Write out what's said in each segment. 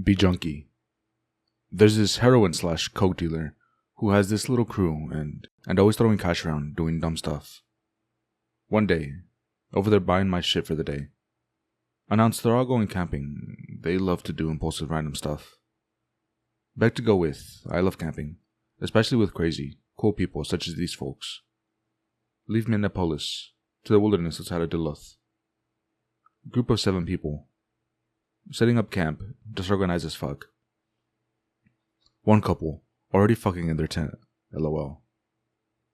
Be junkie. There's this heroin / coke dealer who has this little crew and always throwing cash around doing dumb stuff. One day, over there buying my shit for the day, announced they're all going camping. They love to do impulsive random stuff. Beg to go with. I love camping, especially with crazy, cool people such as these folks. Leave Minneapolis to the wilderness outside of Duluth. Group of 7 people. Setting up camp, disorganized as fuck. One couple, already fucking in their tent, lol.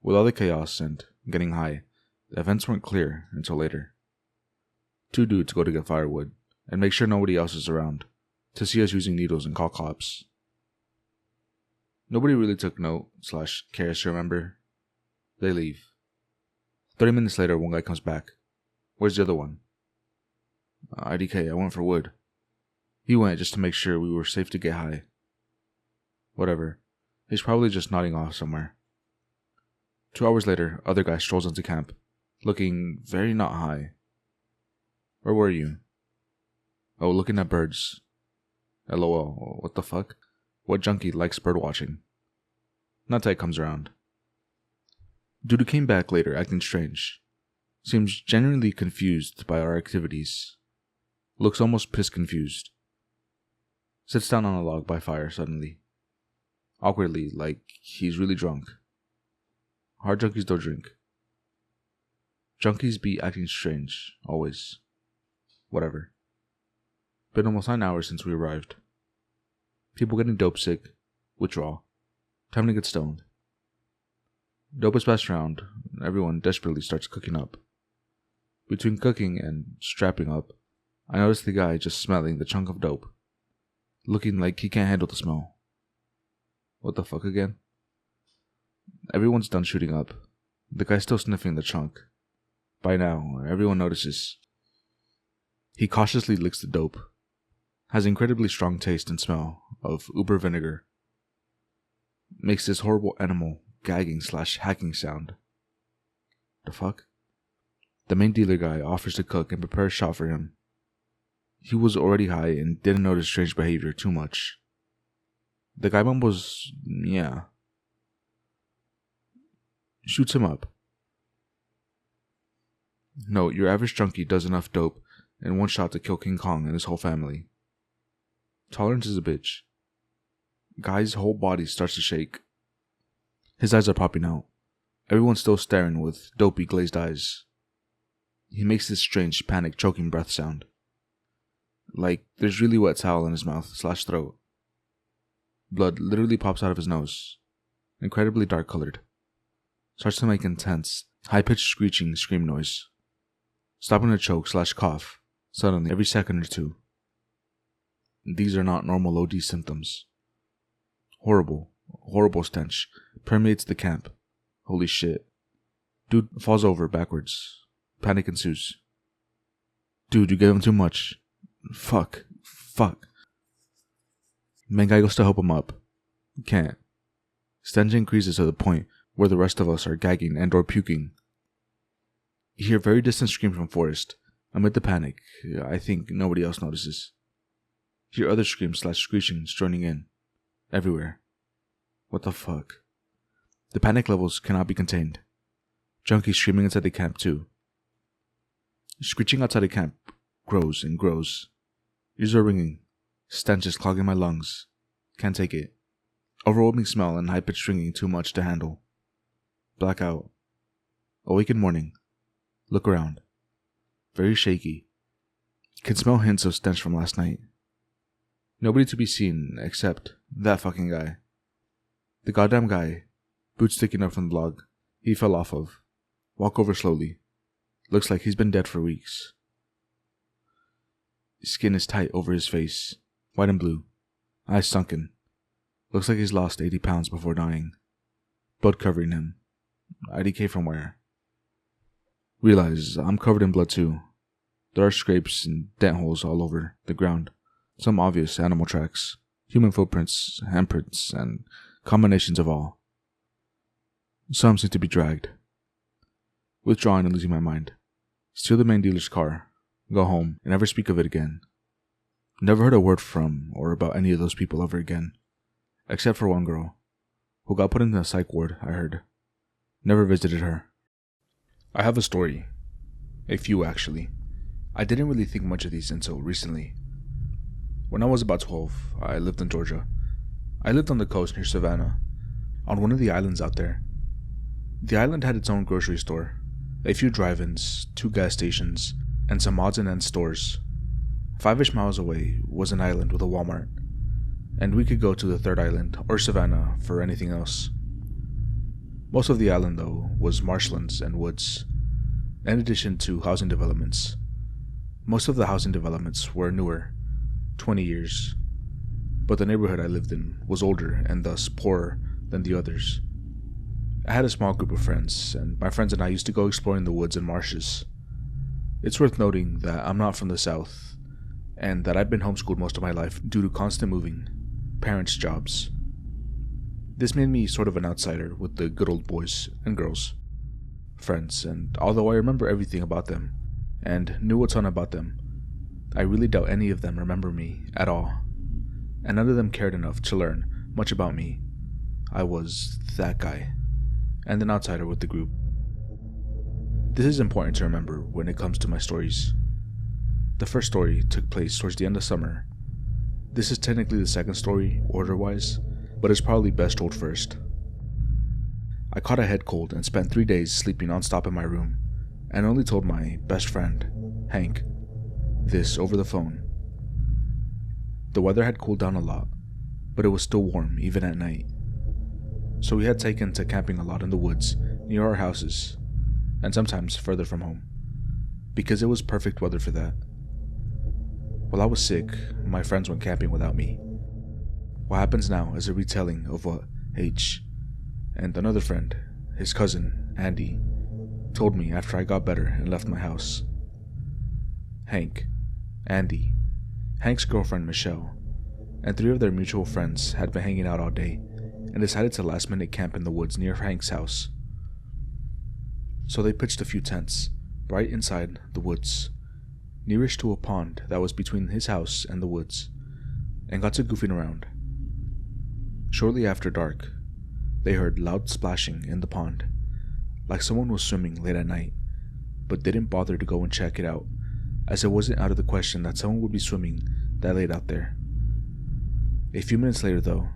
With all the chaos and getting high, the events weren't clear until later. 2 dudes go to get firewood, and make sure nobody else is around, to see us using needles and call cops. Nobody really took note / cares to remember. They leave. 30 minutes later, one guy comes back. Where's the other one? IDK, I went for wood. He went just to make sure we were safe to get high. Whatever. He's probably just nodding off somewhere. 2 hours later, other guy strolls into camp, looking very not high. Where were you? Oh, looking at birds. LOL, what the fuck? What junkie likes bird watching? Not tight comes around. Dude who came back later acting strange. Seems genuinely confused by our activities. Looks almost pissed confused. Sits down on a log by fire suddenly. Awkwardly, like he's really drunk. Hard junkies don't drink. Junkies be acting strange, always. Whatever. Been almost 9 hours since we arrived. People getting dope sick, withdrawal. Time to get stoned. Dope is passed around, everyone desperately starts cooking up. Between cooking and strapping up, I noticed the guy just smelling the chunk of dope. Looking like he can't handle the smell. What the fuck again? Everyone's done shooting up. The guy's still sniffing the chunk. By now, everyone notices. He cautiously licks the dope. Has incredibly strong taste and smell of uber vinegar. Makes this horrible animal gagging / hacking sound. The fuck? The main dealer guy offers to cook and prepare a shot for him. He was already high and didn't notice strange behavior too much. The guy mumbles, yeah. Shoots him up. No, your average junkie does enough dope in one shot to kill King Kong and his whole family. Tolerance is a bitch. Guy's whole body starts to shake. His eyes are popping out. Everyone's still staring with dopey glazed eyes. He makes this strange panic choking breath sound. Like there's really wet towel in his mouth / throat. Blood literally pops out of his nose. Incredibly dark colored. Starts to make intense, high-pitched screeching scream noise. Stopping to choke / cough, suddenly every second or two. These are not normal OD symptoms. Horrible, horrible stench permeates the camp. Holy shit. Dude falls over backwards. Panic ensues. Dude, you gave him too much. Fuck. Main guy goes to help him up. Can't. Stench increases to the point where the rest of us are gagging and or puking. You hear very distant scream from Forrest. Amid the panic, I think nobody else notices. Hear other screams / screechings joining in. Everywhere. What the fuck? The panic levels cannot be contained. Junkies screaming inside the camp too. Screeching outside the camp grows and grows. Ears are ringing. Stench is clogging my lungs. Can't take it. Overwhelming smell and high-pitched ringing too much to handle. Blackout. Awake in morning. Look around. Very shaky. Can smell hints of stench from last night. Nobody to be seen except that fucking guy. The goddamn guy. Boots sticking up from the log he fell off of. Walk over slowly. Looks like he's been dead for weeks. His skin is tight over his face. White and blue. Eyes sunken. Looks like he's lost 80 pounds before dying. Blood covering him. IDK from where? Realize I'm covered in blood too. There are scrapes and dent holes all over the ground. Some obvious animal tracks. Human footprints, handprints, and combinations of all. Some seem to be dragged. Withdrawing and losing my mind. Steal the main dealer's car. Go home and never speak of it again. Never heard a word from or about any of those people ever again, except for one girl, who got put in the psych ward, I heard. Never visited her. I have a story. A few, actually. I didn't really think much of these until recently. When I was about 12, I lived in Georgia. I lived on the coast near Savannah, on one of the islands out there. The island had its own grocery store, a few drive-ins, 2 gas stations, and some odds and ends stores. 5-ish miles away was an island with a Walmart, and we could go to the third island or Savannah for anything else. Most of the island, though, was marshlands and woods, in addition to housing developments. Most of the housing developments were newer, 20 years, but the neighborhood I lived in was older and thus poorer than the others. I had a small group of friends, and my friends and I used to go exploring the woods and marshes. It's worth noting that I'm not from the South, and that I've been homeschooled most of my life due to constant moving, parents' jobs. This made me sort of an outsider with the good old boys and girls friends, and although I remember everything about them, and knew a ton about them, I really doubt any of them remember me at all, and none of them cared enough to learn much about me. I was that guy, and an outsider with the group. This is important to remember when it comes to my stories. The first story took place towards the end of summer. This is technically the second story, order-wise, but it's probably best told first. I caught a head cold and spent 3 days sleeping non-stop in my room, and only told my best friend, Hank, this over the phone. The weather had cooled down a lot, but it was still warm even at night. So we had taken to camping a lot in the woods near our houses, and sometimes further from home, because it was perfect weather for that. While I was sick, my friends went camping without me. What happens now is a retelling of what H and another friend, his cousin, Andy, told me after I got better and left my house. Hank, Andy, Hank's girlfriend Michelle, and 3 of their mutual friends had been hanging out all day and decided to last-minute camp in the woods near Hank's house. So they pitched a few tents right inside the woods, nearest to a pond that was between his house and the woods, and got to goofing around. Shortly after dark, they heard loud splashing in the pond, like someone was swimming late at night, but didn't bother to go and check it out, as it wasn't out of the question that someone would be swimming that late out there. A few minutes later, though,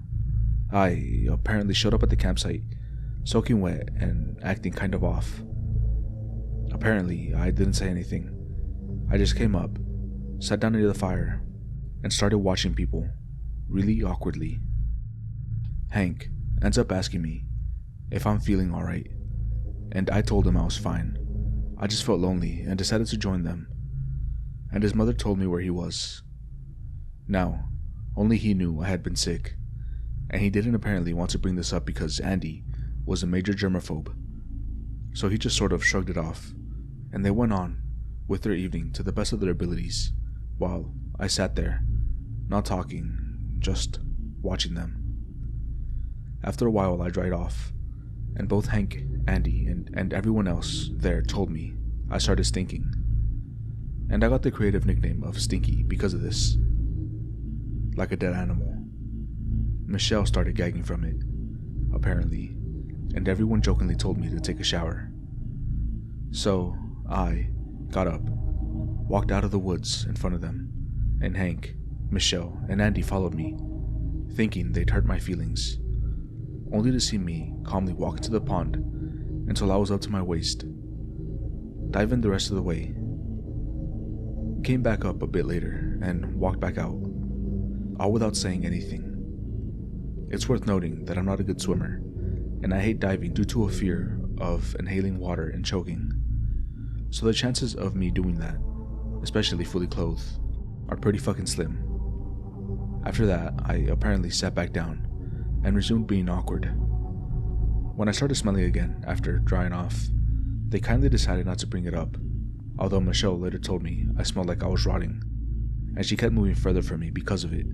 I apparently showed up at the campsite, soaking wet and acting kind of off. Apparently, I didn't say anything. I just came up, sat down near the fire, and started watching people, really awkwardly. Hank ends up asking me if I'm feeling alright, and I told him I was fine. I just felt lonely and decided to join them, and his mother told me where he was. Now, only he knew I had been sick, and he didn't apparently want to bring this up because Andy was a major germaphobe, so he just sort of shrugged it off, and they went on with their evening to the best of their abilities, while I sat there, not talking, just watching them. After a while I dried off, and both Hank, Andy, and everyone else there told me I started stinking, and I got the creative nickname of Stinky because of this. Like a dead animal. Michelle started gagging from it, apparently, and everyone jokingly told me to take a shower. So, I got up, walked out of the woods in front of them, and Hank, Michelle, and Andy followed me, thinking they'd hurt my feelings, only to see me calmly walk into the pond until I was up to my waist, dive in the rest of the way, came back up a bit later, and walked back out, all without saying anything. It's worth noting that I'm not a good swimmer, and I hate diving due to a fear of inhaling water and choking, so the chances of me doing that, especially fully clothed, are pretty fucking slim. After that, I apparently sat back down and resumed being awkward. When I started smelling again after drying off, they kindly decided not to bring it up, although Michelle later told me I smelled like I was rotting, and she kept moving further from me because of it.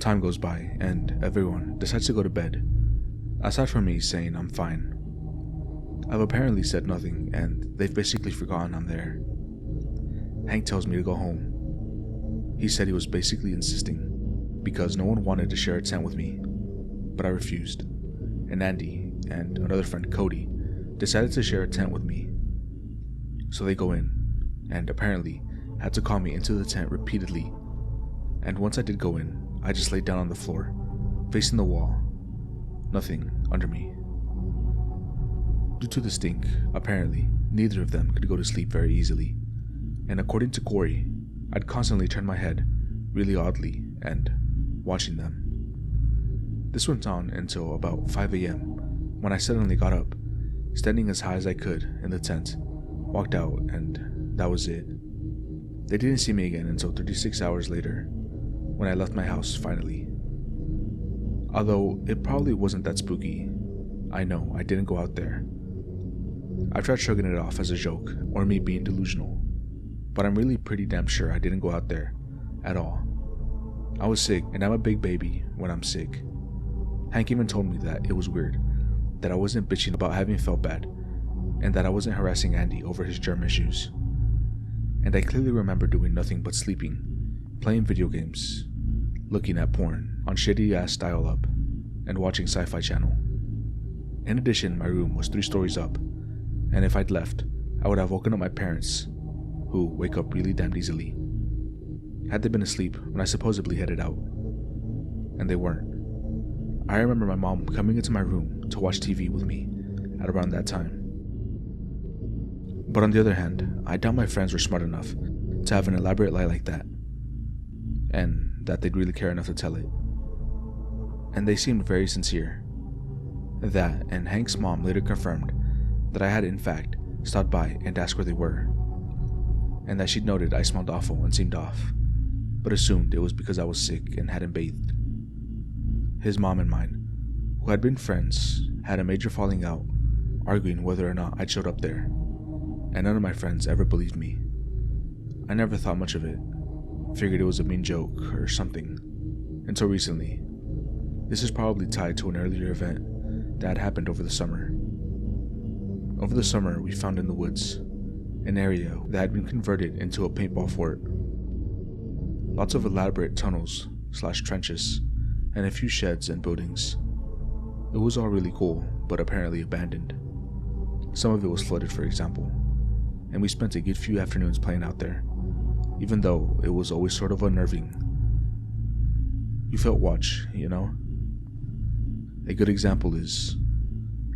Time goes by, and everyone decides to go to bed, aside from me saying I'm fine. I've apparently said nothing, and they've basically forgotten I'm there. Hank tells me to go home. He said he was basically insisting because no one wanted to share a tent with me, but I refused, and Andy and another friend, Cody, decided to share a tent with me. So they go in, and apparently had to call me into the tent repeatedly, and once I did go in, I just laid down on the floor, facing the wall, nothing under me. Due to the stink, apparently, neither of them could go to sleep very easily, and according to Corey, I'd constantly turn my head really oddly and watching them. This went on until about 5 a.m. when I suddenly got up, standing as high as I could in the tent, walked out, and that was it. They didn't see me again until 36 hours later, when I left my house finally. Although it probably wasn't that spooky, I know I didn't go out there. I've tried shrugging it off as a joke or me being delusional, but I'm really pretty damn sure I didn't go out there at all. I was sick, and I'm a big baby when I'm sick. Hank even told me that it was weird that I wasn't bitching about having felt bad, and that I wasn't harassing Andy over his germ issues. And I clearly remember doing nothing but sleeping, playing video games, looking at porn on shitty ass dial-up, and watching Sci-Fi Channel. In addition, my room was 3 stories up, and if I'd left, I would have woken up my parents, who wake up really damn easily. Had they been asleep when I supposedly headed out, and they weren't. I remember my mom coming into my room to watch TV with me at around that time. But on the other hand, I doubt my friends were smart enough to have an elaborate lie like that, and that they'd really care enough to tell it. And they seemed very sincere. That and Hank's mom later confirmed that I had in fact stopped by and asked where they were, and that she'd noted I smelled awful and seemed off, but assumed it was because I was sick and hadn't bathed. His mom and mine, who had been friends, had a major falling out, arguing whether or not I'd showed up there, and none of my friends ever believed me. I never thought much of it, figured it was a mean joke or something, until recently. This is probably tied to an earlier event that had happened over the summer. Over the summer, we found in the woods an area that had been converted into a paintball fort. Lots of elaborate tunnels / trenches, and a few sheds and buildings. It was all really cool, but apparently abandoned. Some of it was flooded, for example, and we spent a good few afternoons playing out there, even though it was always sort of unnerving. You felt watch, you know? A good example is,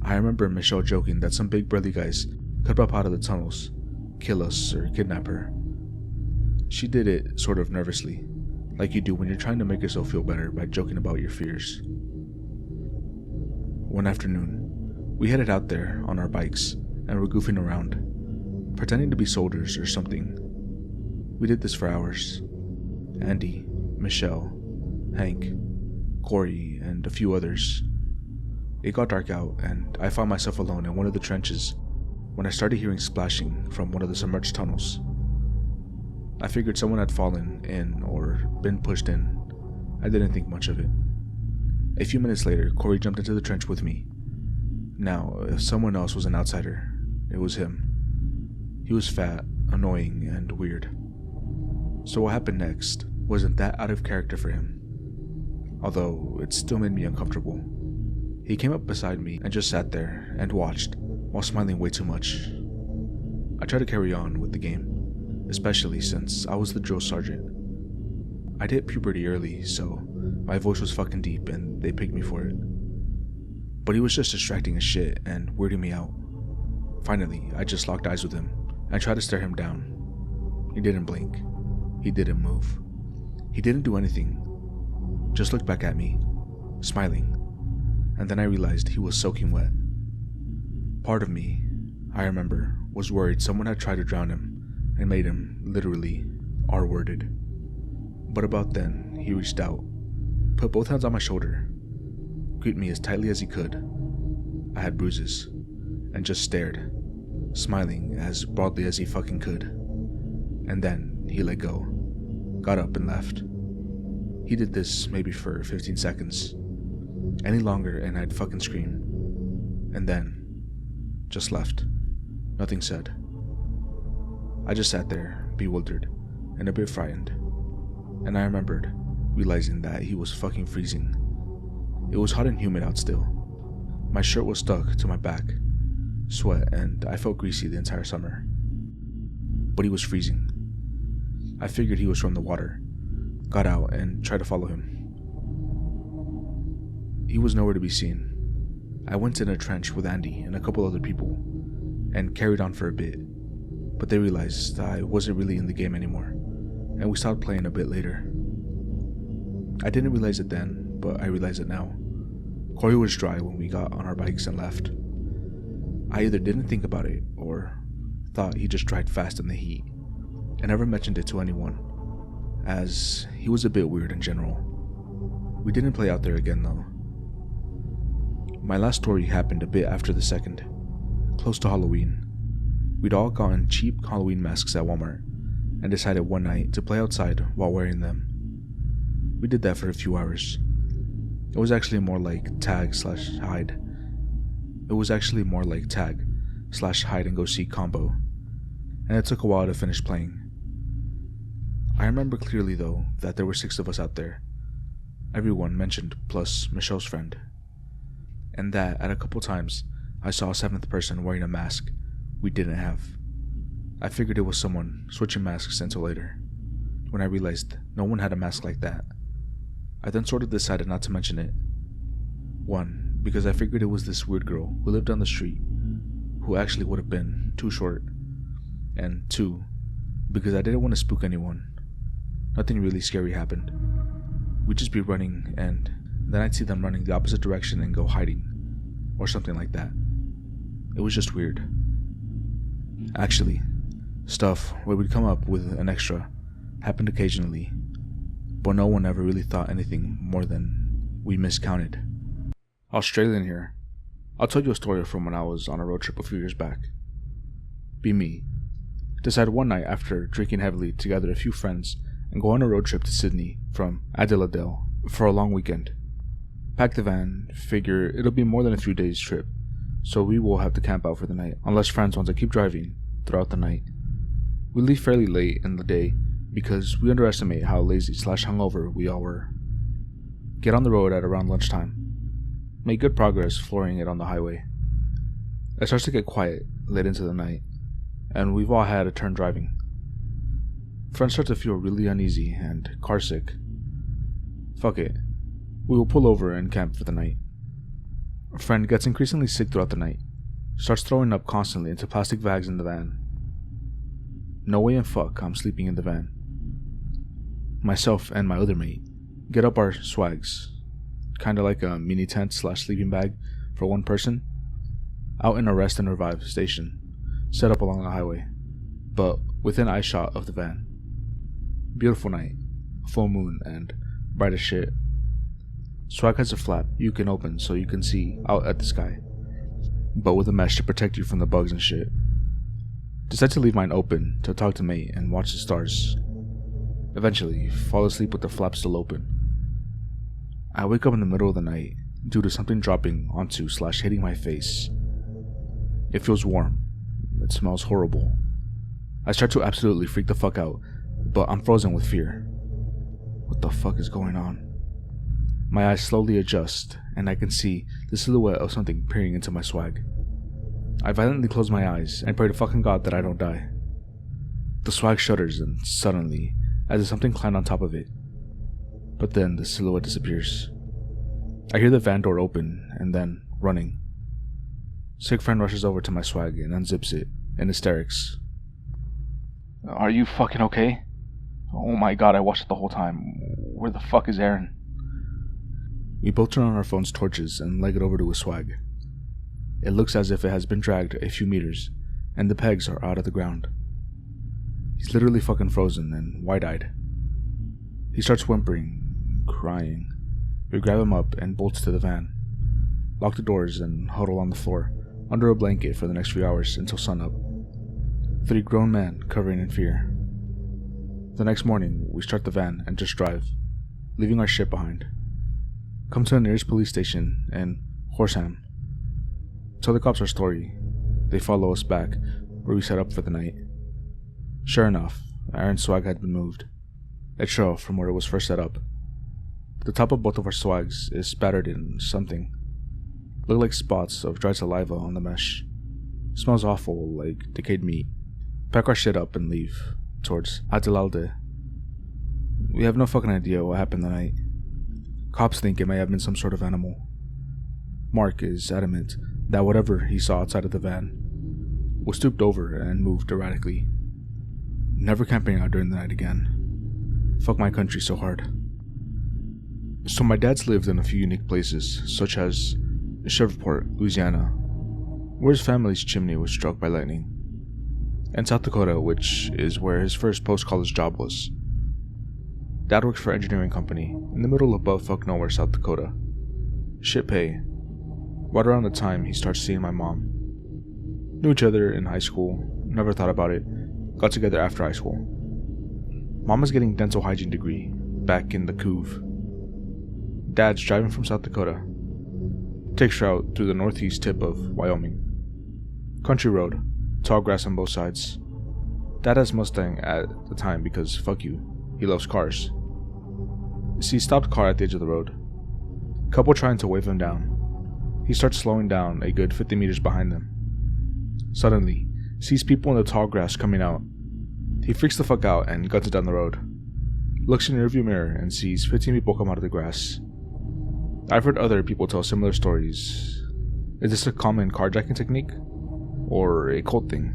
I remember Michelle joking that some big burly guys could pop out of the tunnels, kill us, or kidnap her. She did it sort of nervously, like you do when you're trying to make yourself feel better by joking about your fears. One afternoon, we headed out there on our bikes and were goofing around, pretending to be soldiers or something. We did this for hours. Andy, Michelle, Hank, Corey, and a few others. It got dark out, and I found myself alone in one of the trenches when I started hearing splashing from one of the submerged tunnels. I figured someone had fallen in or been pushed in. I didn't think much of it. A few minutes later, Corey jumped into the trench with me. Now, if someone else was an outsider, it was him. He was fat, annoying, and weird. So what happened next wasn't that out of character for him, although it still made me uncomfortable. He came up beside me and just sat there and watched while smiling way too much. I tried to carry on with the game, especially since I was the drill sergeant. I'd hit puberty early, so my voice was fucking deep and they picked me for it. But he was just distracting as shit and weirding me out. Finally, I just locked eyes with him and tried to stare him down. He didn't blink. He didn't move. He didn't do anything. Just looked back at me, smiling. And then I realized he was soaking wet. Part of me, I remember, was worried someone had tried to drown him and made him, literally, R-worded. But about then, he reached out, put both hands on my shoulder, gripped me as tightly as he could. I had bruises, and just stared, smiling as broadly as he fucking could. And then he let go, got up and left. He did this maybe for 15 seconds. Any longer and I'd fucking scream. And then, just left. Nothing said. I just sat there, bewildered, and a bit frightened. and I remembered realizing that he was fucking freezing. It was hot and humid out still. My shirt was stuck to my back, sweat, and I felt greasy the entire summer. But he was freezing. I figured he was from the water, got out, and tried to follow him. He was nowhere to be seen. I went in a trench with Andy and a couple other people, and carried on for a bit, but they realized I wasn't really in the game anymore, and we stopped playing a bit later. I didn't realize it then, but I realize it now. Corey was dry when we got on our bikes and left. I either didn't think about it, or thought he just dried fast in the heat, and never mentioned it to anyone, as he was a bit weird in general. We didn't play out there again though. My last story happened a bit after the second, close to Halloween. We'd all gotten cheap Halloween masks at Walmart, and decided one night to play outside while wearing them. We did that for a few hours. It was actually more like tag/hide. It was actually more like tag/hide and go seek combo, and it took a while to finish playing. I remember clearly though that there were 6 of us out there, everyone mentioned plus Michelle's friend, and that at a couple times I saw a 7th person wearing a mask we didn't have. I figured it was someone switching masks until later, when I realized no one had a mask like that. I then sort of decided not to mention it. 1, because I figured it was this weird girl who lived down the street, who actually would have been too short, and 2, because I didn't want to spook anyone. Nothing really scary happened. We'd just be running, and then I'd see them running the opposite direction and go hiding, or something like that. It was just weird. Actually, stuff where we'd come up with an extra happened occasionally, but no one ever really thought anything more than we miscounted. Australian here. I'll tell you a story from when I was on a road trip a few years back. Be me. Decided one night after drinking heavily to gather a few friends and go on a road trip to Sydney from Adelaide for a long weekend. Pack the van, figure it'll be more than a few days trip, so we will have to camp out for the night unless friends want to keep driving throughout the night. We leave fairly late in the day because we underestimate how lazy/hungover we all were. Get on the road at around lunchtime. Make good progress flooring it on the highway. It starts to get quiet late into the night, and we've all had a turn driving. Friends start to feel really uneasy and carsick. Fuck it. We will pull over and camp for the night. A friend gets increasingly sick throughout the night, starts throwing up constantly into plastic bags in the van. No way in fuck I'm sleeping in the van. Myself and my other mate get up our swags, kinda like a mini tent/sleeping bag for one person, out in a rest and revive station, set up along the highway, but within eye shot of the van. Beautiful night, full moon, and bright as shit. Swag has a flap you can open so you can see out at the sky, but with a mesh to protect you from the bugs and shit. Decide to leave mine open to talk to mate and watch the stars. Eventually, fall asleep with the flap still open. I wake up in the middle of the night due to something dropping onto/hitting my face. It feels warm. It smells horrible. I start to absolutely freak the fuck out, but I'm frozen with fear. What the fuck is going on? My eyes slowly adjust, and I can see the silhouette of something peering into my swag. I violently close my eyes and pray to fucking God that I don't die. The swag shudders, and suddenly, as if something climbed on top of it. But then the silhouette disappears. I hear the van door open, and then running. Sick friend rushes over to my swag and unzips it in hysterics. "Are you fucking okay? Oh my God, I watched it the whole time. Where the fuck is Aaron?" We both turn on our phone's torches and leg it over to his swag. It looks as if it has been dragged a few meters, and the pegs are out of the ground. He's literally fucking frozen and wide-eyed. He starts whimpering, crying. We grab him up and bolt to the van, lock the doors, and huddle on the floor under a blanket for the next few hours until sunup. 3 grown men covering in fear. The next morning, we start the van and just drive, leaving our shit behind. Come to the nearest police station in Horsham. Tell the cops our story. They follow us back, where we set up for the night. Sure enough, Aaron's swag had been moved. a trail from where it was first set up. The top of both of our swags is spattered in something. Look like spots of dried saliva on the mesh. Smells awful, like decayed meat. Pack our shit up and leave, towards Atilalde. We have no fucking idea what happened that night. Cops think it may have been some sort of animal. Mark is adamant that whatever he saw outside of the van was stooped over and moved erratically. Never camping out during the night again. Fuck my country so hard. So my dad's lived in a few unique places, such as Shreveport, Louisiana, where his family's chimney was struck by lightning, and South Dakota, which is where his first post-college job was. Dad works for an engineering company in the middle of buttfuck nowhere, South Dakota. Shit pay. Right around the time he starts seeing my mom. Knew each other in high school, never thought about it, got together after high school. Mom is getting dental hygiene degree back in the Couve. Dad's driving from South Dakota. Takes route through the northeast tip of Wyoming. Country road, tall grass on both sides. Dad has Mustang at the time because fuck you, he loves cars. Sees stopped car at the edge of the road. Couple trying to wave him down. He starts slowing down a good 50 meters behind them. Suddenly, sees people in the tall grass coming out. He freaks the fuck out and guts it down the road. Looks in the rearview mirror and sees 15 people come out of the grass. I've heard other people tell similar stories. Is this a common carjacking technique? Or a cult thing?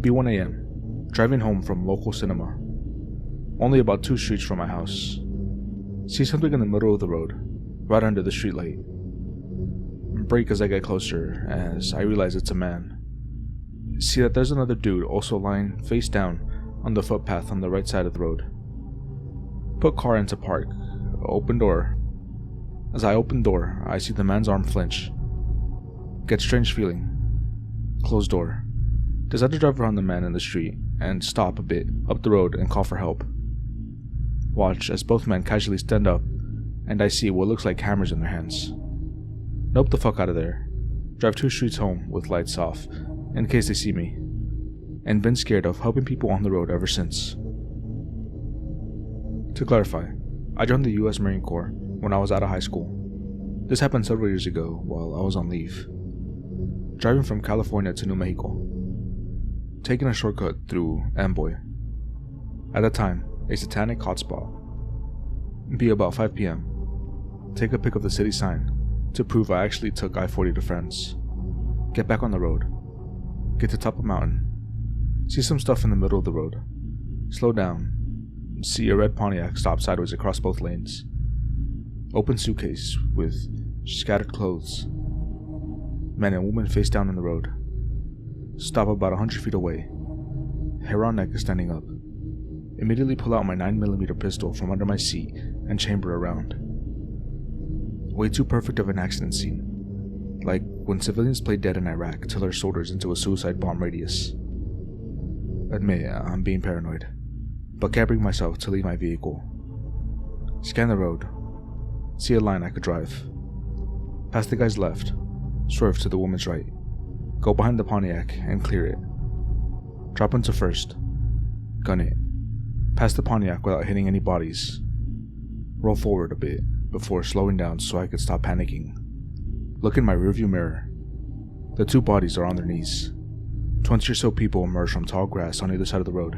B1 AM. Driving home from local cinema. Only about 2 streets from my house. See something in the middle of the road, right under the streetlight. Brake as I get closer, as I realize it's a man. See that there's another dude also lying face down on the footpath on the right side of the road. Put car into park. Open door. As I open door, I see the man's arm flinch. Get strange feeling. Closed door. Decide to drive around the man in the street and stop a bit up the road and call for help. Watch as both men casually stand up and I see what looks like hammers in their hands. Nope the fuck out of there. Drive 2 streets home with lights off in case they see me. And been scared of helping people on the road ever since. To clarify, I joined the US Marine Corps when I was out of high school. This happened several years ago while I was on leave. Driving from California to New Mexico. Taking a shortcut through Amboy. At the time, a satanic hotspot. Be about 5 p.m. Take a pic of the city sign to prove I actually took I-40 to friends. Get back on the road. Get to top of mountain. See some stuff in the middle of the road. Slow down. See a red Pontiac stop sideways across both lanes. Open suitcase with scattered clothes. Man and woman face down in the road. Stop about 100 feet away. Hair on neck is standing up. Immediately pull out my 9mm pistol from under my seat and chamber around. Way too perfect of an accident scene. Like when civilians play dead in Iraq till their soldiers into a suicide bomb radius. Admit, I'm being paranoid, but can't bring myself to leave my vehicle. Scan the road. See a line I could drive. Pass the guy's left. Swerve to the woman's right. Go behind the Pontiac and clear it. Drop into first. Gun it. Pass the Pontiac without hitting any bodies. Roll forward a bit before slowing down so I could stop panicking. Look in my rearview mirror. The 2 bodies are on their knees. 20 or so people emerge from tall grass on either side of the road.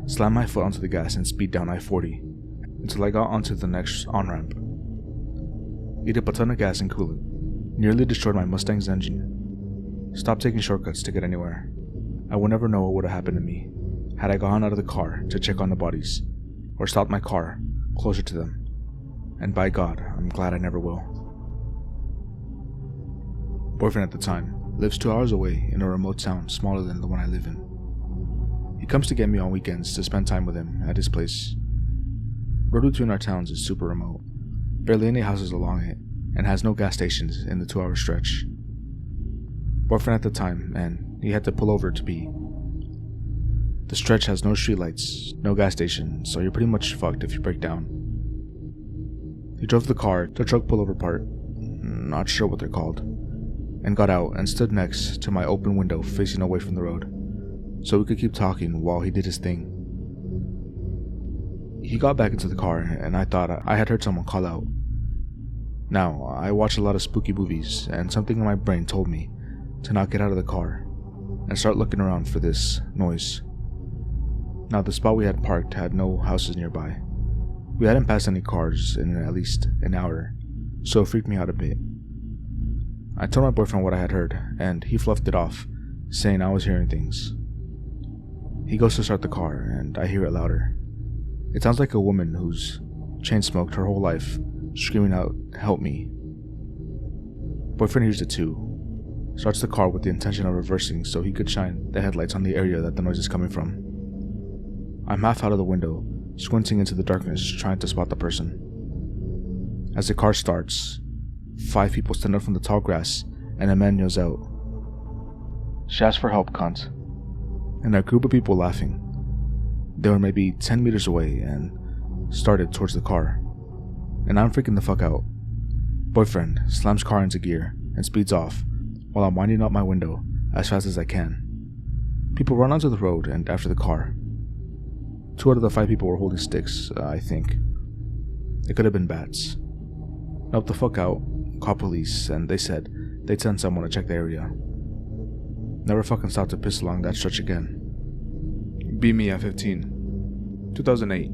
Slam my foot onto the gas and speed down I-40 until I got onto the next on-ramp. Eat up a ton of gas and coolant. Nearly destroyed my Mustang's engine. Stopped taking shortcuts to get anywhere. I would never know what would have happened to me had I gone out of the car to check on the bodies, or stopped my car closer to them. And by God, I'm glad I never will. Boyfriend at the time lives 2 hours away in a remote town smaller than the one I live in. He comes to get me on weekends to spend time with him at his place. Road between our towns is super remote, barely any houses along it, and has no gas stations in the 2-hour stretch. Boyfriend at the time, and he had to pull over to pee. The stretch has no streetlights, no gas station, so you're pretty much fucked if you break down. He drove the car to the truck pullover part, not sure what they're called, and got out and stood next to my open window facing away from the road, so we could keep talking while he did his thing. He got back into the car, and I thought I had heard someone call out. Now, I watch a lot of spooky movies, and something in my brain told me to not get out of the car and start looking around for this noise. Now, the spot we had parked had no houses nearby. We hadn't passed any cars in at least an hour, so it freaked me out a bit. I told my boyfriend what I had heard, and he fluffed it off, saying I was hearing things. He goes to start the car, and I hear it louder. It sounds like a woman who's chain smoked her whole life, screaming out, "Help me." Boyfriend hears it too, starts the car with the intention of reversing so he could shine the headlights on the area that the noise is coming from. I'm half out of the window, squinting into the darkness, trying to spot the person. As the car starts, 5 people stand up from the tall grass, and a man yells out, "She asked for help, cunt," and a group of people laughing. They were maybe 10 meters away and started towards the car, and I'm freaking the fuck out. Boyfriend slams car into gear and speeds off while I'm winding up my window as fast as I can. People run onto the road and after the car. 2 out of the 5 people were holding sticks, I think. It could have been bats. Helped the fuck out, called police, and they said they'd send someone to check the area. Never fucking stopped to piss along that stretch again. Be me at 15. 2008.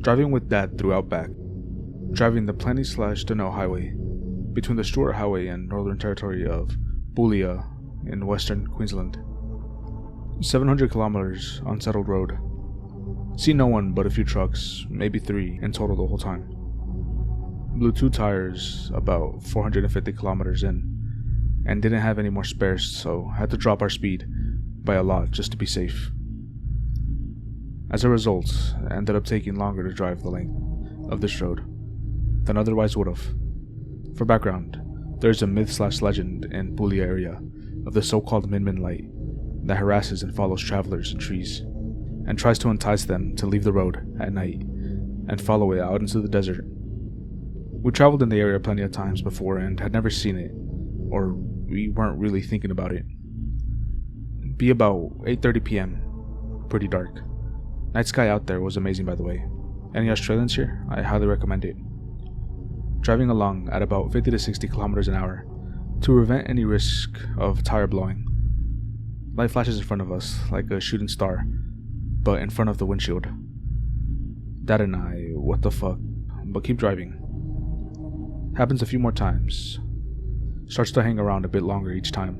Driving with dad through Outback. Driving the Plenty/Donnell Highway between the Stuart Highway and Northern Territory of Boolia in western Queensland. 700 kilometers unsettled road. See no one but a few trucks, maybe 3 in total the whole time. Blew 2 tires about 450 kilometers in, and didn't have any more spares, so had to drop our speed by a lot just to be safe. As a result, I ended up taking longer to drive the length of this road than otherwise would have. For background, there is a myth/legend in Boolia area of the so-called Min light that harasses and follows travelers in trees, and tries to entice them to leave the road at night and follow it out into the desert. We traveled in the area plenty of times before and had never seen it, or we weren't really thinking about it. It'd be about 8:30 p.m, pretty dark. Night sky out there was amazing, by the way. Any Australians here? I highly recommend it. Driving along at about 50 to 60 kilometers an hour to prevent any risk of tire blowing. Light flashes in front of us like a shooting star, but in front of the windshield. Dad and I, what the fuck, but keep driving. Happens a few more times. Starts to hang around a bit longer each time.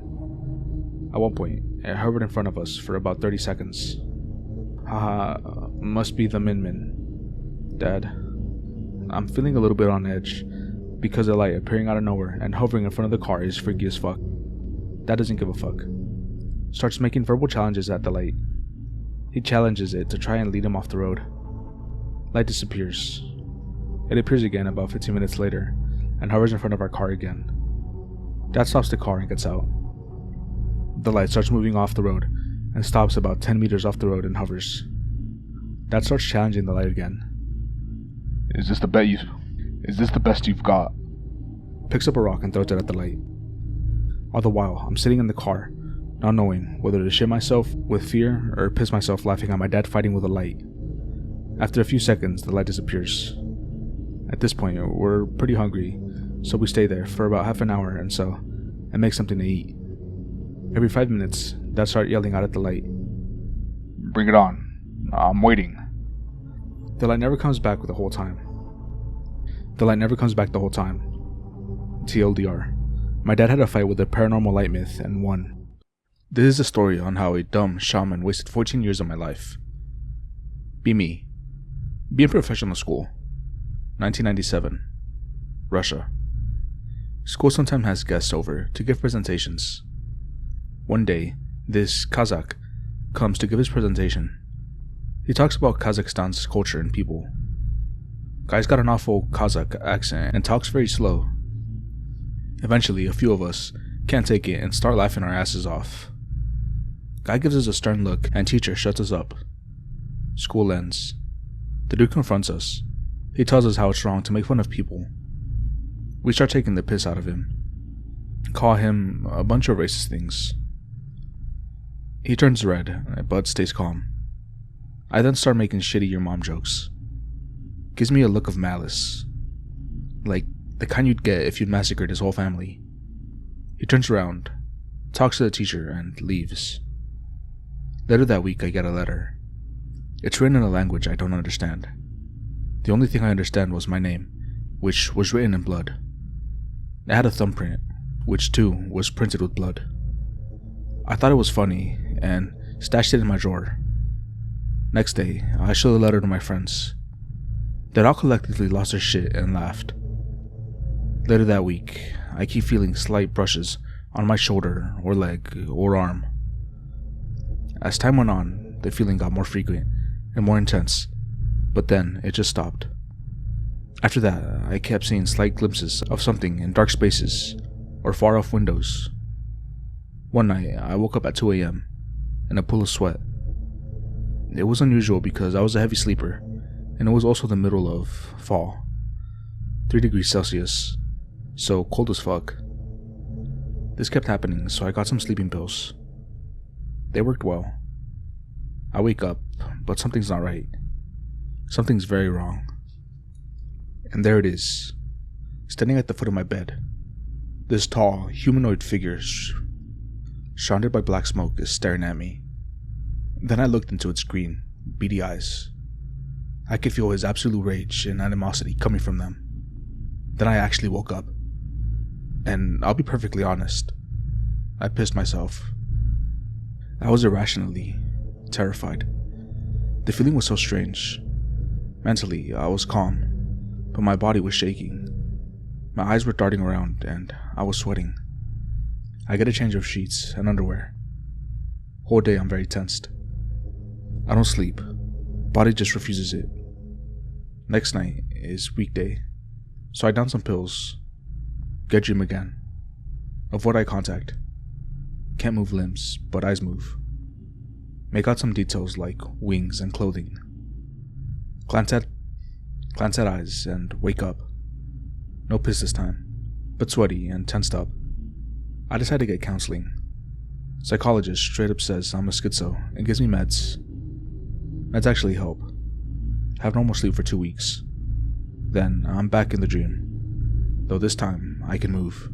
At one point, it hovered in front of us for about 30 seconds. Haha, must be the Min. Dad. I'm feeling a little bit on edge because the light appearing out of nowhere and hovering in front of the car is freaky as fuck. Dad doesn't give a fuck. Starts making verbal challenges at the light. He challenges it to try and lead him off the road. Light disappears. It appears again about 15 minutes later and hovers in front of our car again. Dad stops the car and gets out. The light starts moving off the road and stops about 10 meters off the road and hovers. Dad starts challenging the light again. Is this the best you've got? Picks up a rock and throws it at the light. All the while, I'm sitting in the car, not knowing whether to shit myself with fear or piss myself laughing at my dad fighting with a light. After a few seconds, the light disappears. At this point, we're pretty hungry, so we stay there for about half an hour and so, and make something to eat. Every 5 minutes, Dad starts yelling out at the light. Bring it on. I'm waiting. The light never comes back the whole time. TLDR. My dad had a fight with a paranormal light myth and won. This is a story on how a dumb shaman wasted 14 years of my life. Be me. Be in professional school. 1997. Russia. School sometimes has guests over to give presentations. One day, this Kazakh comes to give his presentation. He talks about Kazakhstan's culture and people. Guy's got an awful Kazakh accent and talks very slow. Eventually, a few of us can't take it and start laughing our asses off. Guy gives us a stern look and teacher shuts us up. School ends. The dude confronts us. He tells us how it's wrong to make fun of people. We start taking the piss out of him. Call him a bunch of racist things. He turns red, but stays calm. I then start making shitty your mom jokes. gives me a look of malice. Like the kind you'd get if you'd massacred his whole family. He turns around, talks to the teacher, and leaves. Later that week, I get a letter. It's written in a language I don't understand. The only thing I understand was my name, which was written in blood. It had a thumbprint, which too was printed with blood. I thought it was funny, and stashed it in my drawer. Next day, I showed the letter to my friends. They all collectively lost their shit and laughed. Later that week, I keep feeling slight brushes on my shoulder or leg or arm. As time went on, the feeling got more frequent and more intense, but then it just stopped. After that, I kept seeing slight glimpses of something in dark spaces or far off windows. One night, I woke up at 2 a.m. in a pool of sweat. It was unusual because I was a heavy sleeper, and it was also the middle of fall. 3 degrees Celsius, so cold as fuck. This kept happening, so I got some sleeping pills. They worked well. I wake up, but something's not right. Something's very wrong. And there it is, standing at the foot of my bed. This tall, humanoid figure, surrounded by black smoke, is staring at me. Then I looked into its green, beady eyes. I could feel his absolute rage and animosity coming from them. Then I actually woke up. And I'll be perfectly honest, I pissed myself. I was irrationally terrified. The feeling was so strange. Mentally, I was calm, but my body was shaking. My eyes were darting around, and I was sweating. I get a change of sheets and underwear. Whole day I'm very tensed. I don't sleep. Body just refuses it. Next night is weekday, so I down some pills. Get dream again. Avoid eye contact. Can't move limbs, but eyes move. Make out some details like wings and clothing. Glance at eyes and wake up. No piss this time, but sweaty and tensed up. I decide to get counseling. Psychologist straight up says I'm a schizo and gives me meds. Meds actually help. Have normal sleep for 2 weeks. Then I'm back in the dream, though this time I can move.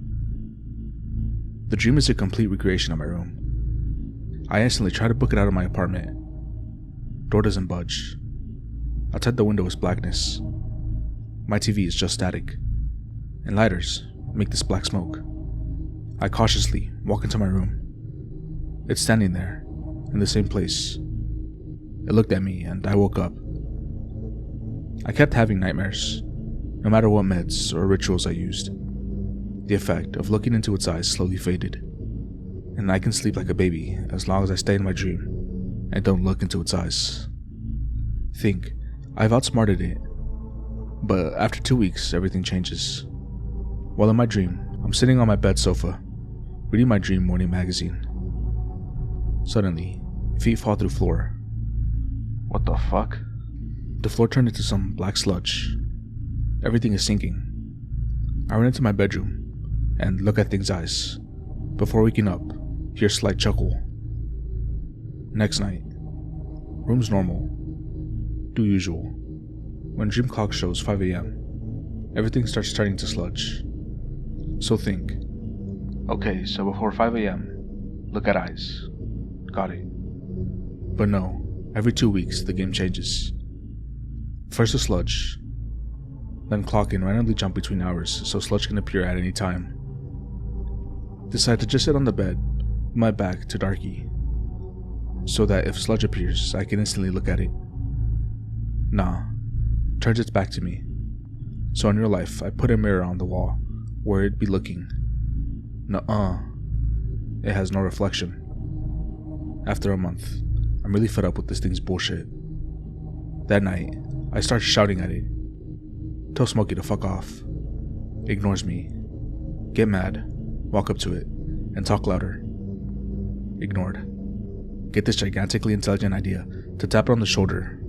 The dream is a complete recreation of my room. I instantly try to book it out of my apartment. Door doesn't budge. Outside the window is blackness. My TV is just static, and lighters make this black smoke. I cautiously walk into my room. It's standing there, in the same place. It looked at me and I woke up. I kept having nightmares, no matter what meds or rituals I used. The effect of looking into its eyes slowly faded, and I can sleep like a baby as long as I stay in my dream and don't look into its eyes. Think, I've outsmarted it, but after 2 weeks everything changes. While in my dream, I'm sitting on my bed sofa, reading my dream morning magazine. Suddenly, feet fall through floor. What the fuck? The floor turned into some black sludge. Everything is sinking. I run into my bedroom and look at Thing's eyes. Before waking up, hear a slight chuckle. Next night, room's normal. Do usual. When dream clock shows 5 a.m., everything starts turning to sludge. So think, okay, so before 5 a.m., look at eyes. Got it. But no, every 2 weeks the game changes. First the sludge, then clock can randomly jump between hours so sludge can appear at any time. Decide to just sit on the bed, with my back to darky, so that if sludge appears, I can instantly look at it. Nah, turns its back to me. So in real life, I put a mirror on the wall where it'd be looking. Nuh-uh, it has no reflection. After a month, I'm really fed up with this thing's bullshit. That night, I start shouting at it. Tell Smokey to fuck off. Ignores me. Get mad, walk up to it, and talk louder. Ignored. Get this gigantically intelligent idea to tap it on the shoulder.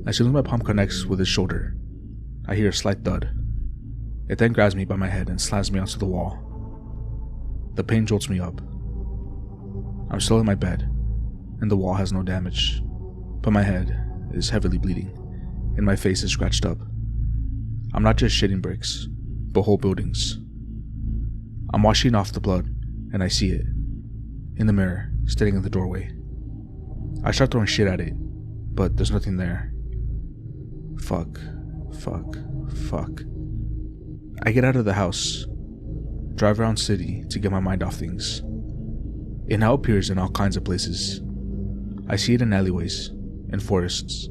As soon as my palm connects with his shoulder, I hear a slight thud. It then grabs me by my head and slams me onto the wall. The pain jolts me up. I'm still in my bed, and the wall has no damage, but my head is heavily bleeding, and my face is scratched up. I'm not just shitting bricks, but whole buildings. I'm washing off the blood, and I see it. In the mirror, standing in the doorway. I start throwing shit at it, but there's nothing there. Fuck. I get out of the house, drive around city to get my mind off things. It now appears in all kinds of places. I see it in alleyways, in forests,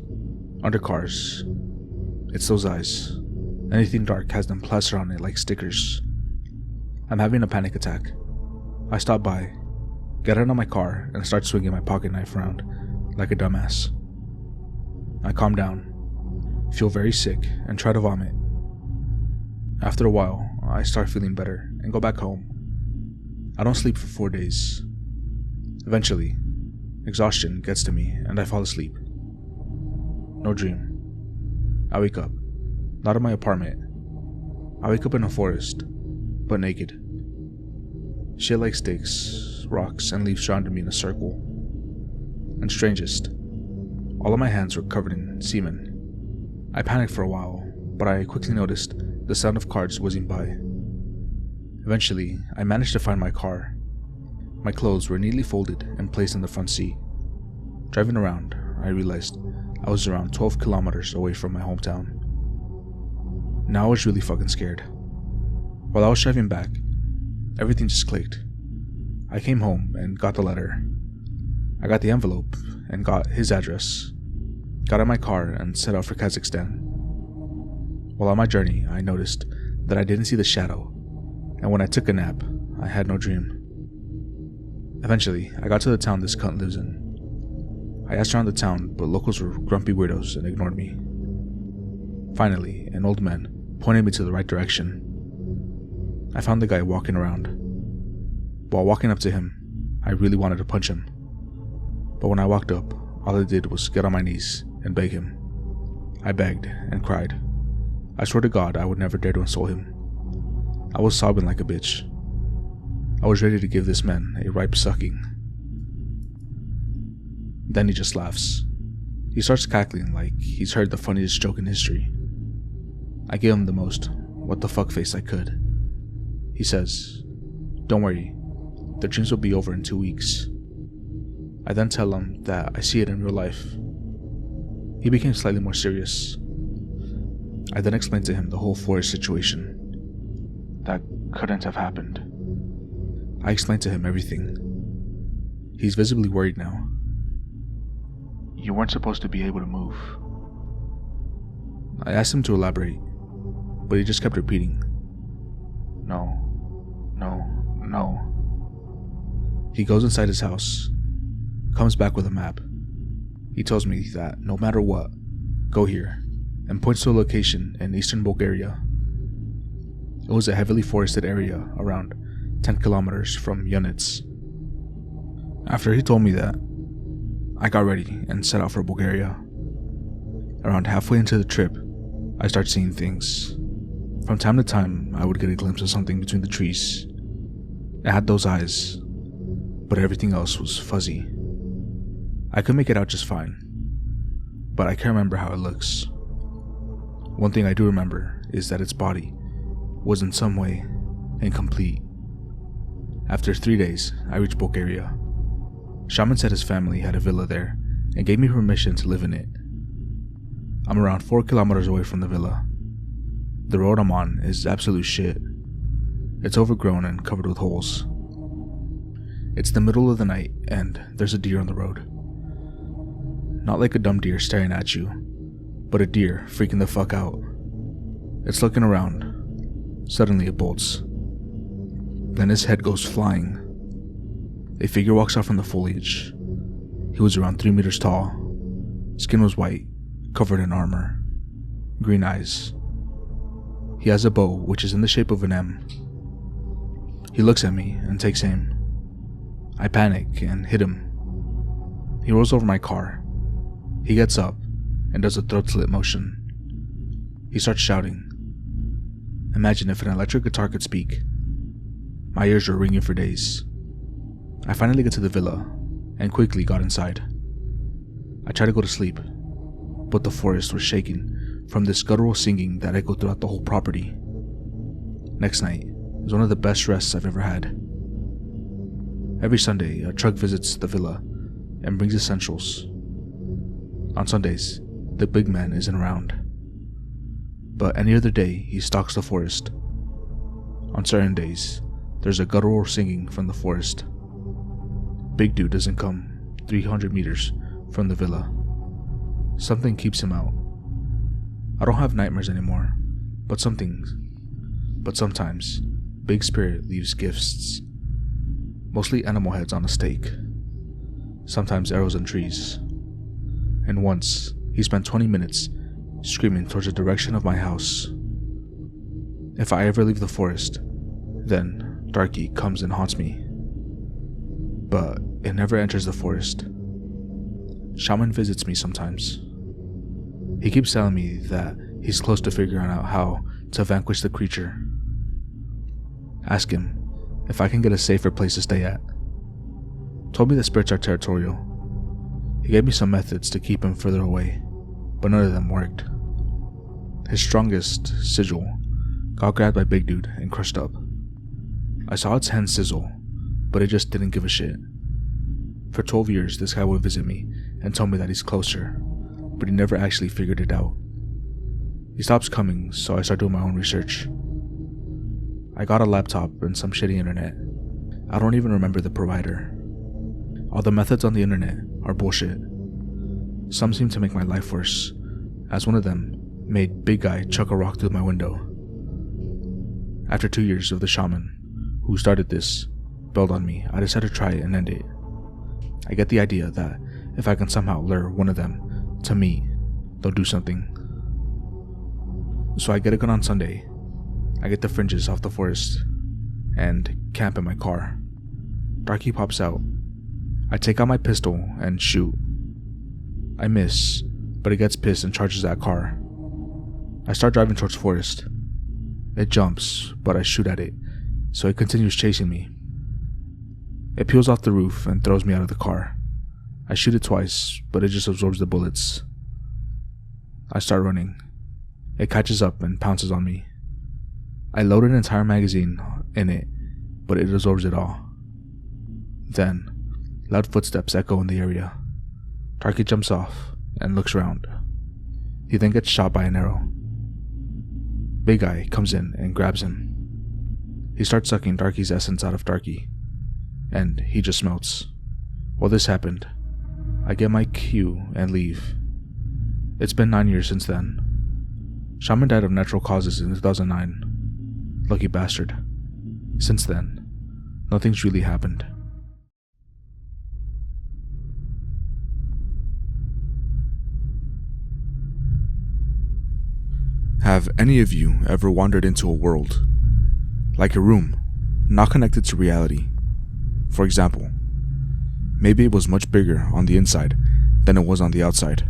under cars. It's those eyes. Anything dark has them plastered on it like stickers. I'm having a panic attack. I stop by, get out of my car, and start swinging my pocket knife around like a dumbass. I calm down, feel very sick, and try to vomit. After a while, I start feeling better and go back home. I don't sleep for 4 days. Eventually, exhaustion gets to me and I fall asleep. No dream. I wake up, not in my apartment. I wake up in a forest, but naked. Shit like sticks, rocks, and leaves surrounded me in a circle. And strangest, all of my hands were covered in semen. I panicked for a while, but I quickly noticed the sound of carts whizzing by. Eventually, I managed to find my car. My clothes were neatly folded and placed in the front seat. Driving around, I realized I was around 12 kilometers away from my hometown. Now I was really fucking scared. While I was driving back, everything just clicked. I came home and got the letter. I got the envelope and got his address. Got in my car and set out for Kazakhstan. While on my journey, I noticed that I didn't see the shadow, and when I took a nap, I had no dream. Eventually, I got to the town this cunt lives in. I asked around the town, but locals were grumpy weirdos and ignored me. Finally, an old man pointed me to the right direction. I found the guy walking around. While walking up to him, I really wanted to punch him. But when I walked up, all I did was get on my knees and beg him. I begged and cried. I swore to God I would never dare to insult him. I was sobbing like a bitch. I was ready to give this man a ripe sucking. Then he just laughs. He starts cackling like he's heard the funniest joke in history. I give him the most what the fuck face I could. He says, "Don't worry, the dreams will be over in 2 weeks." I then tell him that I see it in real life. He became slightly more serious. I then explained to him the whole forest situation. That couldn't have happened. I explained to him everything. He's visibly worried now. "You weren't supposed to be able to move." I asked him to elaborate, but he just kept repeating, "No. He goes inside his house, comes back with a map. He tells me that no matter what, go here, and points to a location in eastern Bulgaria. It was a heavily forested area around 10 kilometers from Yunits. After he told me that, I got ready and set out for Bulgaria. Around halfway into the trip, I started seeing things. From time to time, I would get a glimpse of something between the trees. It had those eyes, but everything else was fuzzy. I could make it out just fine, but I can't remember how it looks. One thing I do remember is that its body was in some way incomplete. After 3 days, I reached Bulgaria. Shaman said his family had a villa there and gave me permission to live in it. I'm around 4 kilometers away from the villa. The road I'm on is absolute shit. It's overgrown and covered with holes. It's the middle of the night and there's a deer on the road. Not like a dumb deer staring at you, but a deer freaking the fuck out. It's looking around. Suddenly it bolts. Then his head goes flying. A figure walks out from the foliage. He was around 3 meters tall. Skin was white, covered in armor. Green eyes. He has a bow which is in the shape of an M. He looks at me and takes aim. I panic and hit him. He rolls over my car. He gets up and does a throat slit motion. He starts shouting. Imagine if an electric guitar could speak. My ears were ringing for days. I finally get to the villa and quickly got inside. I tried to go to sleep, but the forest was shaking from this guttural singing that echoed throughout the whole property. Next night was one of the best rests I've ever had. Every Sunday, a truck visits the villa and brings essentials. On Sundays, the big man isn't around. But any other day, he stalks the forest. On certain days, there's a guttural singing from the forest. Big dude doesn't come 300 meters from the villa. Something keeps him out. I don't have nightmares anymore, but sometimes, Big Spirit leaves gifts. Mostly animal heads on a stake. Sometimes arrows in trees. And once, he spent 20 minutes screaming towards the direction of my house. If I ever leave the forest, then Darky comes and haunts me. But it never enters the forest. Shaman visits me sometimes. He keeps telling me that he's close to figuring out how to vanquish the creature. Ask him if I can get a safer place to stay at. Told me the spirits are territorial. He gave me some methods to keep him further away, but none of them worked. His strongest, Sigil, got grabbed by Big Dude and crushed up. I saw its hand sizzle, but it just didn't give a shit. For 12 years, this guy would visit me and tell me that he's closer, but he never actually figured it out. He stops coming, so I start doing my own research. I got a laptop and some shitty internet. I don't even remember the provider. All the methods on the internet are bullshit. Some seem to make my life worse, as one of them made Big Guy chuck a rock through my window. After 2 years of the shaman who started this bailed on me, I decided to try it and end it. I get the idea that if I can somehow lure one of them to meet, they'll do something. So I get a gun on Sunday. I get the fringes off the forest and camp in my car. Darky pops out. I take out my pistol and shoot. I miss, but it gets pissed and charges that car. I start driving towards forest. It jumps, but I shoot at it, so it continues chasing me. It peels off the roof and throws me out of the car. I shoot it twice, but it just absorbs the bullets. I start running. It catches up and pounces on me. I load an entire magazine in it, but it absorbs it all. Then, loud footsteps echo in the area. Darky jumps off and looks around. He then gets shot by an arrow. Big Guy comes in and grabs him. He starts sucking Darky's essence out of Darky, and he just melts. While this happened, I get my cue and leave. It's been 9 years since then. Shaman died of natural causes in 2009. Lucky bastard. Since then, nothing's really happened. Have any of you ever wandered into a world, like a room, not connected to reality? For example, maybe it was much bigger on the inside than it was on the outside.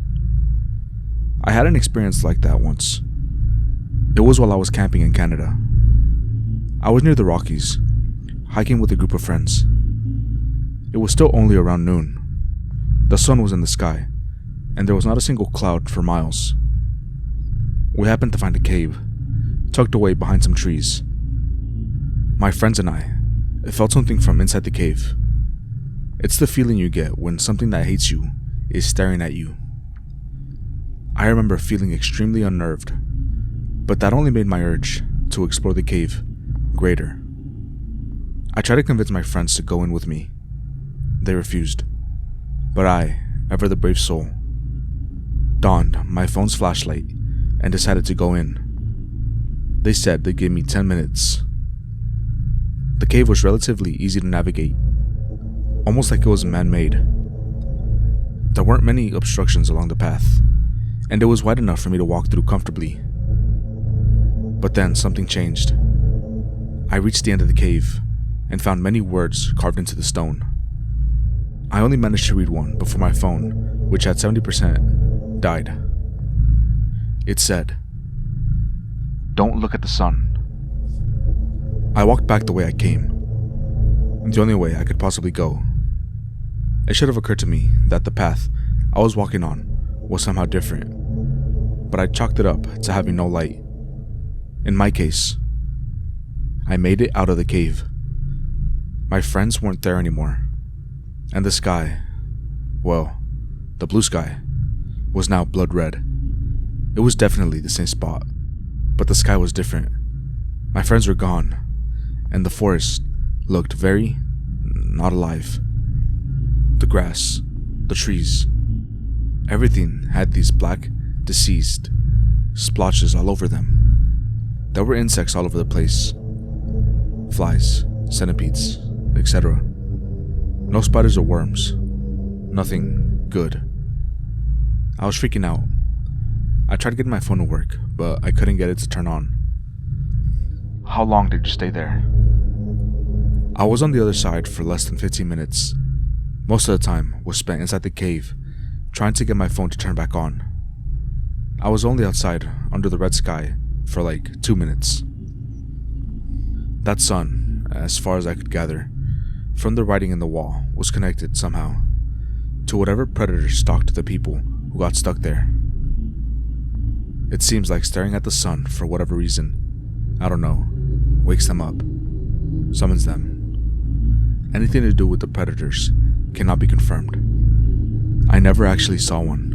I had an experience like that once. It was while I was camping in Canada. I was near the Rockies, hiking with a group of friends. It was still only around noon. The sun was in the sky, and there was not a single cloud for miles. We happened to find a cave, tucked away behind some trees. My friends and I felt something from inside the cave. It's the feeling you get when something that hates you is staring at you. I remember feeling extremely unnerved, but that only made my urge to explore the cave greater. I tried to convince my friends to go in with me. They refused, but I, ever the brave soul, donned my phone's flashlight and decided to go in. They said they'd give me 10 minutes. The cave was relatively easy to navigate, almost like it was man-made. There weren't many obstructions along the path, and it was wide enough for me to walk through comfortably. But then something changed. I reached the end of the cave and found many words carved into the stone. I only managed to read one before my phone, which had 70%, died. It said, "Don't look at the sun." I walked back the way I came, the only way I could possibly go. It should have occurred to me that the path I was walking on was somehow different. but I chalked it up to having no light. In my case, I made it out of the cave. My friends weren't there anymore, and the sky, well, the blue sky, was now blood red. It was definitely the same spot, but the sky was different. My friends were gone, and the forest looked very not alive. The grass, the trees, everything had these black, deceased splotches all over them. There were insects all over the place. Flies, centipedes, etc. No spiders or worms. Nothing good. I was freaking out. I tried getting my phone to work, but I couldn't get it to turn on. How long did you stay there? I was on the other side for less than 15 minutes. Most of the time was spent inside the cave, trying to get my phone to turn back on. I was only outside, under the red sky, for like 2 minutes. That sun, as far as I could gather, from the writing in the wall, was connected somehow to whatever predator stalked the people who got stuck there. It seems like staring at the sun for whatever reason, I don't know, wakes them up, summons them. Anything to do with the predators cannot be confirmed. I never actually saw one.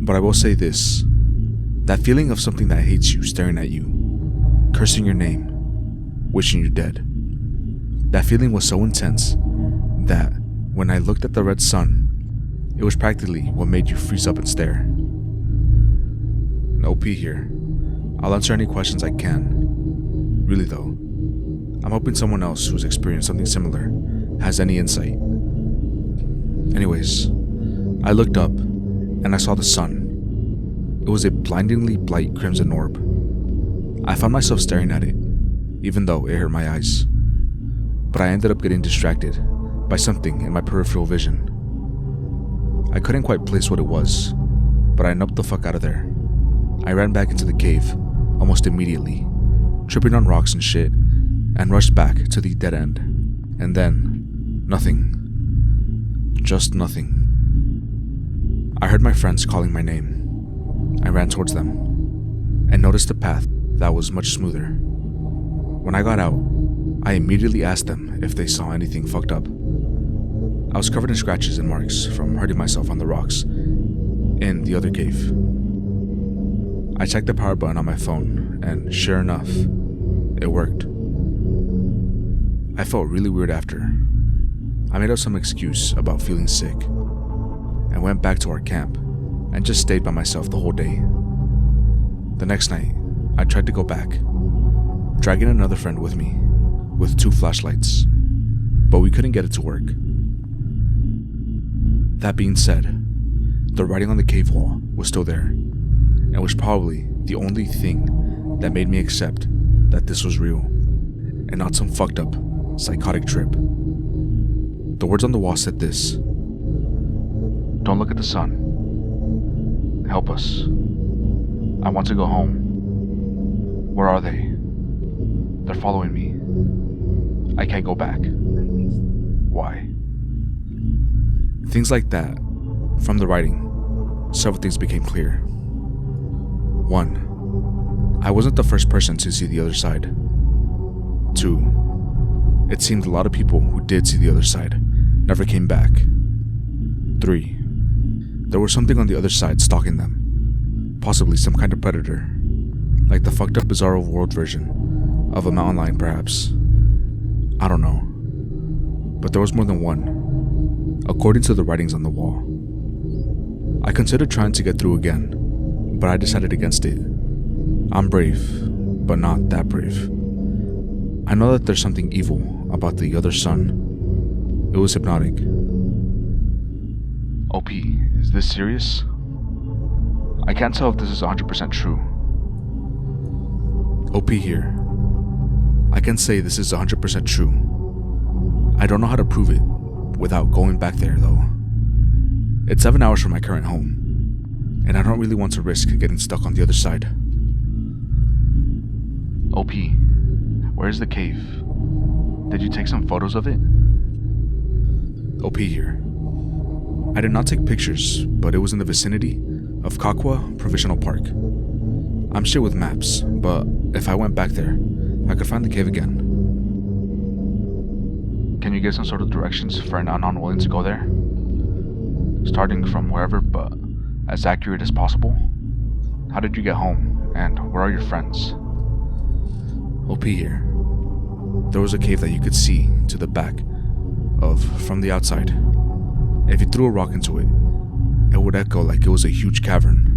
But I will say this, that feeling of something that hates you staring at you, cursing your name, wishing you dead. That feeling was so intense that when I looked at the red sun, it was practically what made you freeze up and stare. OP here. I'll answer any questions I can. Really though, I'm hoping someone else who's experienced something similar has any insight. Anyways, I looked up and I saw the sun. It was a blindingly bright crimson orb. I found myself staring at it, even though it hurt my eyes. But I ended up getting distracted by something in my peripheral vision. I couldn't quite place what it was, but I noped the fuck out of there. I ran back into the cave almost immediately, tripping on rocks and shit, and rushed back to the dead end. And then, nothing. Just nothing. I heard my friends calling my name. I ran towards them, and noticed a path that was much smoother. When I got out, I immediately asked them if they saw anything fucked up. I was covered in scratches and marks from hurting myself on the rocks in the other cave. I checked the power button on my phone, and sure enough, it worked. I felt really weird after. I made up some excuse about feeling sick, and went back to our camp, and just stayed by myself the whole day. The next night, I tried to go back, dragging another friend with me, with 2 flashlights, but we couldn't get it to work. That being said, the writing on the cave wall was still there, and was probably the only thing that made me accept that this was real, and not some fucked up, psychotic trip. The words on the wall said this: "Don't look at the sun. Help us. I want to go home. Where are they? They're following me. I can't go back. Why?" Things like that. From the writing, several things became clear. 1. I wasn't the first person to see the other side. 2. It seemed a lot of people who did see the other side never came back. 3. There was something on the other side stalking them. Possibly some kind of predator. Like the fucked up Bizarro World version of a mountain lion perhaps. I don't know. But there was more than one, according to the writings on the wall. I considered trying to get through again, but I decided against it. I'm brave, but not that brave. I know that there's something evil about the other sun. It was hypnotic. OP, is this serious? I can't tell if this is 100% true. OP here. I can say this is 100% true. I don't know how to prove it without going back there though. It's 7 hours from my current home, and I don't really want to risk getting stuck on the other side. OP, where's the cave? Did you take some photos of it? OP here. I did not take pictures, but it was in the vicinity of Kakwa Provisional Park. I'm shit with maps, but if I went back there, I could find the cave again. Can you give some sort of directions for an unknown willing to go there? Starting from wherever, but as accurate as possible? How did you get home, and where are your friends? OP here. There was a cave that you could see to the back of from the outside. If you threw a rock into it, it would echo like it was a huge cavern.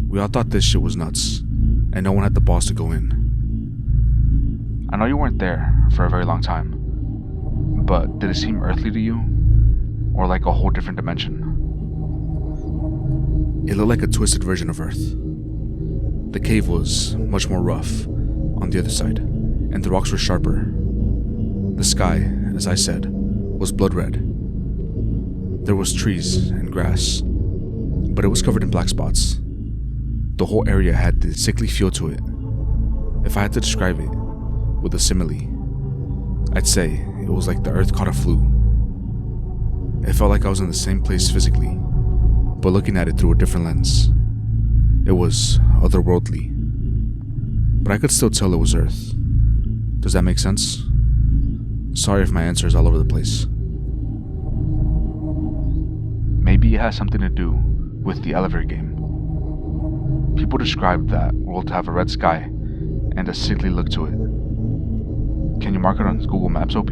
We all thought this shit was nuts, and no one had the balls to go in. I know you weren't there for a very long time, but did it seem earthly to you? Or like a whole different dimension? It looked like a twisted version of Earth. The cave was much more rough on the other side, and the rocks were sharper. The sky, as I said, was blood red. There was trees and grass, but it was covered in black spots. The whole area had this sickly feel to it. If I had to describe it with a simile, I'd say it was like the earth caught a flu. It felt like I was in the same place physically, but looking at it through a different lens. It was otherworldly, but I could still tell it was Earth. Does that make sense? Sorry if my answer is all over the place. Maybe it has something to do with the elevator game. People describe that world to have a red sky and a sickly look to it. Can you mark it on Google Maps, OP?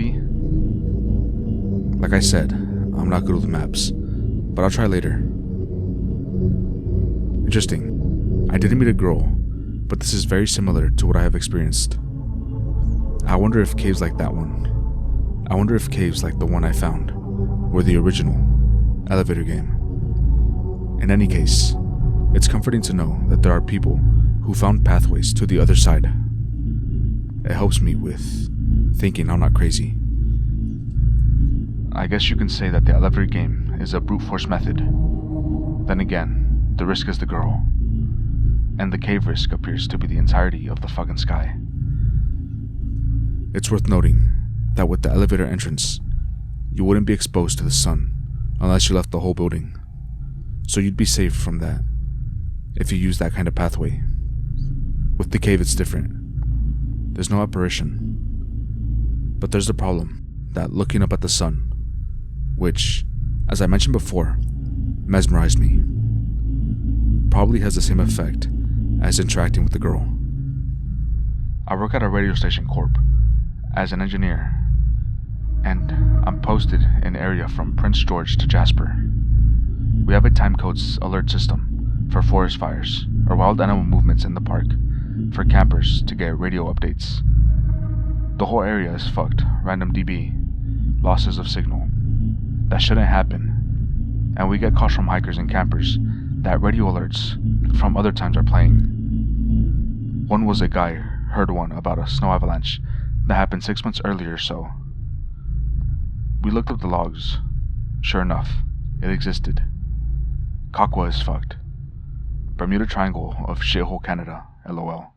Like I said, I'm not good with maps, but I'll try later. Interesting. I didn't meet a girl, but this is very similar to what I have experienced. I wonder if caves like that one, I wonder if caves like the one I found were the original elevator game. In any case, it's comforting to know that there are people who found pathways to the other side. It helps me with thinking I'm not crazy. I guess you can say that the elevator game is a brute force method. Then again, the risk is the girl. And the cave risk appears to be the entirety of the fucking sky. It's worth noting that with the elevator entrance, you wouldn't be exposed to the sun unless you left the whole building. So you'd be safe from that if you use that kind of pathway. With the cave it's different. There's no apparition. But there's the problem that looking up at the sun, which, as I mentioned before, mesmerized me, probably has the same effect as interacting with the girl. I work at a radio station corp as an engineer, and I'm posted in an area from Prince George to Jasper. We have a time codes alert system for forest fires or wild animal movements in the park for campers to get radio updates. The whole area is fucked, random dB, losses of signal. That shouldn't happen, and we get calls from hikers and campers that radio alerts from other times are playing. One was a guy heard one about a snow avalanche that happened 6 months earlier or so. We looked up the logs. Sure enough, it existed. Kakwa is fucked. Bermuda Triangle of shithole Canada, LOL.